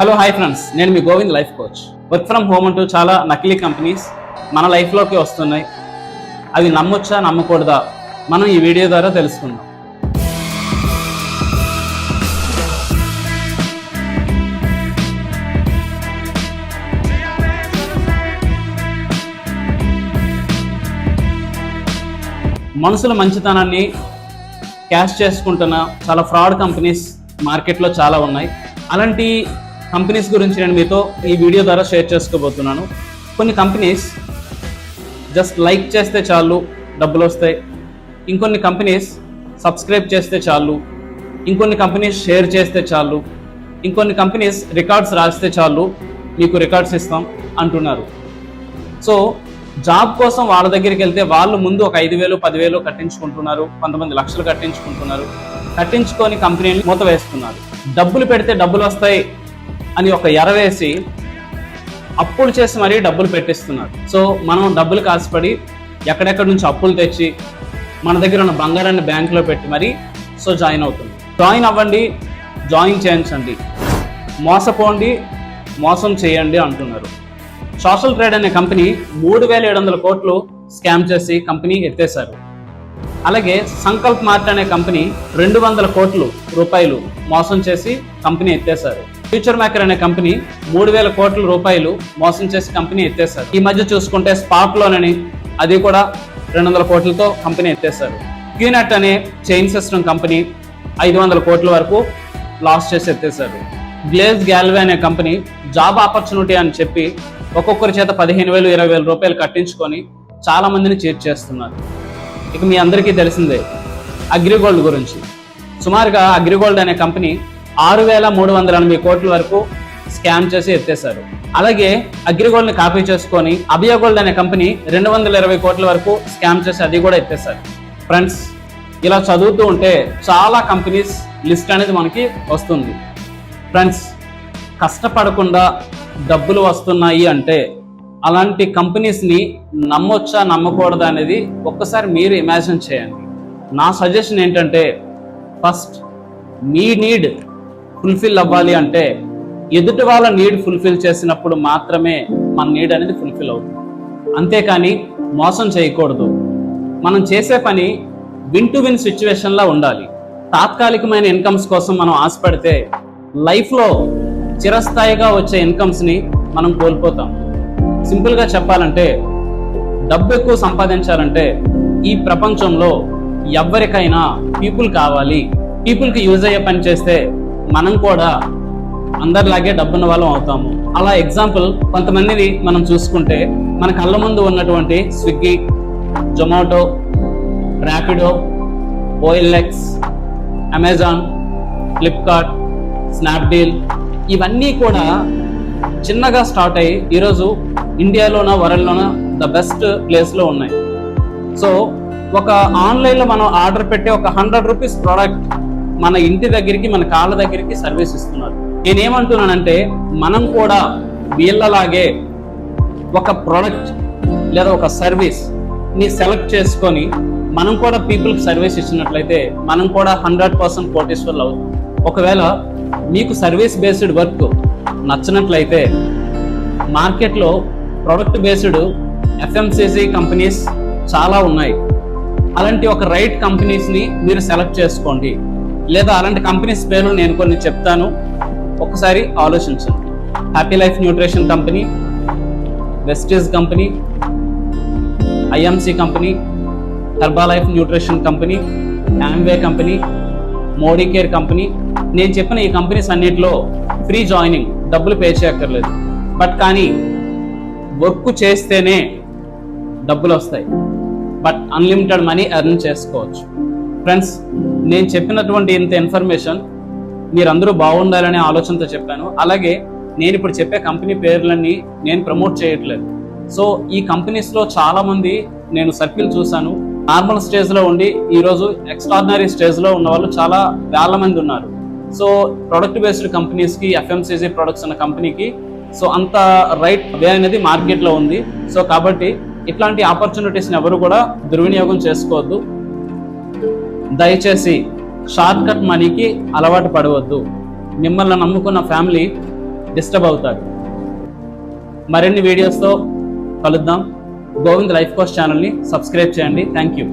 Hello hi friends, నేను మీ Govind life coach. Work from home అంటూ చాలా నకిలీ కంపెనీస్ మన లైఫ్లోకి వస్తున్నాయి. అవి నమ్మొచ్చా నమ్మకూడదా మనం ఈ వీడియో ద్వారా తెలుసుకుందాం. మనుషుల మంచితనాన్ని క్యాష్ చేసుకుంటున్న చాలా ఫ్రాడ్ కంపెనీస్ మార్కెట్లో చాలా ఉన్నాయి. అలాంటి కంపెనీస్ గురించి నేను మీతో ఈ వీడియో ద్వారా షేర్ చేసుకోబోతున్నాను. కొన్ని కంపెనీస్ జస్ట్ లైక్ చేస్తే చాలు డబ్బులు వస్తాయి, ఇంకొన్ని కంపెనీస్ సబ్స్క్రైబ్ చేస్తే చాలు, ఇంకొన్ని కంపెనీస్ షేర్ చేస్తే చాలు, ఇంకొన్ని కంపెనీస్ రికార్డ్స్ రాస్తే చాలు మీకు రికార్డ్స్ ఇస్తాం అంటున్నారు. సో జాబ్ కోసం వాళ్ళ దగ్గరికి వెళ్తే వాళ్ళు ముందు ఒక 5,000 10,000 కట్టించుకుంటున్నారు, కొంతమంది లక్షలు కట్టించుకుంటున్నారు. కట్టించుకొని కంపెనీని మూత వేస్తున్నారు. డబ్బులు పెడితే డబ్బులు వస్తాయి అని ఒక ఎరవేసి అప్పులు చేసి మరీ డబ్బులు పెట్టిస్తున్నారు. సో మనం డబ్బులు కాసిపడి ఎక్కడెక్కడి నుంచి అప్పులు తెచ్చి మన దగ్గర ఉన్న బంగారాన్ని బ్యాంకులో పెట్టి మరీ జాయిన్ అవుతుంది. జాయిన్ అవ్వండి, జాయిన్ చేయించండి, మోసపోండి, మోసం చేయండి అంటున్నారు. సోషల్ ట్రేడ్ అనే కంపెనీ 3,700 కోట్లు స్కామ్ చేసి కంపెనీ ఎత్తేశారు. అలాగే సంకల్ప్ మార్ట్ అనే కంపెనీ 200 కోట్లు రూపాయలు మోసం చేసి కంపెనీ ఎత్తేశారు. ఫ్యూచర్ మేకర్ అనే కంపెనీ 3,000 కోట్ల రూపాయలు మోసం చేసి కంపెనీ ఎత్తేశారు. ఈ మధ్య చూసుకుంటే స్పాట్ లోనని అది కూడా 200 కోట్లతో కంపెనీ ఎత్తేశారు. క్యూనెట్ అనే చైన్ సిస్టమ్ కంపెనీ 500 కోట్ల వరకు లాస్ చేసి ఎత్తేశారు. గ్లేజ్ గ్యాల్వే అనే కంపెనీ జాబ్ ఆపర్చునిటీ అని చెప్పి ఒక్కొక్కరి చేత 15,000 20,000 రూపాయలు కట్టించుకొని చాలా మందిని చీట్ చేస్తున్నారు. ఇక మీ అందరికీ తెలిసిందే అగ్రిగోల్డ్ గురించి. సుమారుగా అగ్రిగోల్డ్ అనే కంపెనీ 6,380 కోట్ల వరకు స్కామ్ చేసి ఎత్తేశారు. అలాగే అగ్రిగోల్డ్ ని కాపీ చేసుకొని అభియగోల్డ్ అనే కంపెనీ 220 కోట్ల వరకు స్కామ్ చేసి అది కూడా ఎత్తేశారు. ఫ్రెండ్స్, ఇలా చదువుతూ ఉంటే చాలా కంపెనీస్ లిస్ట్ అనేది మనకి వస్తుంది. ఫ్రెండ్స్, కష్టపడకుండా డబ్బులు వస్తున్నాయి అంటే అలాంటి కంపెనీస్ని నమ్మొచ్చా నమ్మకూడదా అనేది ఒక్కసారి మీరు ఇమాజిన్ చేయండి. నా సజెషన్ ఏంటంటే, ఫస్ట్ మీ నీడ్ ఫుల్ఫిల్ అవ్వాలి అంటే ఎదుటి వాళ్ళ నీడ్ ఫుల్ఫిల్ చేసినప్పుడు మాత్రమే మన నీడ్ అనేది ఫుల్ఫిల్ అవుతుంది. అంతేకాని మోసం చేయకూడదు. మనం చేసే పని విన్ టు విన్ సిచ్యువేషన్లా ఉండాలి. తాత్కాలికమైన ఇన్కమ్స్ కోసం మనం ఆశపడితే లైఫ్లో చిరస్థాయిగా వచ్చే ఇన్కమ్స్ని మనం కోల్పోతాం. సింపుల్గా చెప్పాలంటే, డబ్బు ఎక్కువ సంపాదించాలంటే ఈ ప్రపంచంలో ఎవరికైనా పీపుల్ కావాలి. పీపుల్కి యూజ్ అయ్యే పని చేస్తే మనం కూడా అందరిలాగే డబ్బున్న వాళ్ళం అవుతాము. అలా ఎగ్జాంపుల్ కొంతమందిని మనం చూసుకుంటే మన కళ్ళ ముందు ఉన్నటువంటి Swiggy, Zomato, Rapido, OLX, Amazon, Flipkart, Snapdeal, ఇవన్నీ కూడా చిన్నగా స్టార్ట్ అయ్యి ఈరోజు ఇండియాలోన వరల్డ్లోన ద బెస్ట్ ప్లేస్లో ఉన్నాయి. సో ఒక ఆన్లైన్లో మనం ఆర్డర్ పెట్టి ఒక 100 రూపీస్ ప్రోడక్ట్ మన ఇంటి దగ్గరికి, మన కాళ్ళ దగ్గరికి సర్వీస్ ఇస్తున్నారు. నేనేమంటున్నానంటే, మనం కూడా వీళ్ళలాగే ఒక ప్రోడక్ట్ లేదా ఒక సర్వీస్ ని సెలెక్ట్ చేసుకొని మనం కూడా పీపుల్కి సర్వీస్ ఇచ్చినట్లయితే మనం కూడా 100% కోటీశ్వర్లు అవుతాం. ఒకవేళ మీకు సర్వీస్ బేస్డ్ వర్క్ నచ్చినట్లయితే మార్కెట్లో ప్రొడక్ట్ బేస్డ్ FMCG కంపెనీస్ చాలా ఉన్నాయి. అలాంటి ఒక రైట్ కంపెనీస్ని మీరు సెలెక్ట్ చేసుకోండి. లేదా అలాంటి కంపెనీస్ పేర్లు నేను కొన్ని చెప్తాను, ఒకసారి ఆలోచించండి. Happy life nutrition company, Vestige company, IMC company, Herbalife nutrition company, Amway company, Modicare company. నేను చెప్పిన ఈ కంపెనీస్ అన్నిటిలో ఫ్రీ జాయినింగ్, డబ్బులు పే చేయక్కర్లేదు. బట్ కానీ వర్క్ చేస్తేనే డబ్బులు వస్తాయి. బట్ అన్లిమిటెడ్ మనీ ఎర్న్ చేసుకోవచ్చు. ఫ్రెండ్స్, నేను చెప్పినటువంటి ఇంత ఇన్ఫర్మేషన్ మీరందరూ బాగుండాలనే ఆలోచనతో చెప్పాను. అలాగే నేను ఇప్పుడు చెప్పే కంపెనీ పేర్లన్నీ నేను ప్రమోట్ చేయట్లేదు. సో ఈ కంపెనీస్లో చాలామంది నేను సర్కిల్ చూశాను. నార్మల్ స్టేజ్లో ఉండి ఈరోజు ఎక్స్ట్రాడినరీ స్టేజ్లో ఉన్న వాళ్ళు చాలా వేల మంది ఉన్నారు. సో ప్రొడక్ట్ బేస్డ్ కంపెనీస్కి, FMCG ప్రొడక్ట్స్ అన్న కంపెనీకి సో అంత రైట్ వే అనేది మార్కెట్లో ఉంది. సో కాబట్టి ఇట్లాంటి ఆపర్చునిటీస్ని ఎవరు కూడా దుర్వినియోగం చేసుకోవద్దు. దయచేసి షార్ట్ కట్ మనీకి అలవాటు పడవద్దు. మిమ్మల్ని నమ్ముకున్న ఫ్యామిలీ డిస్టర్బ్ అవుతారు. మరిన్ని వీడియోస్తో కలుద్దాం. గోవింద్ లైఫ్ కోచ్ ఛానల్ని సబ్స్క్రైబ్ చేయండి. Thank you.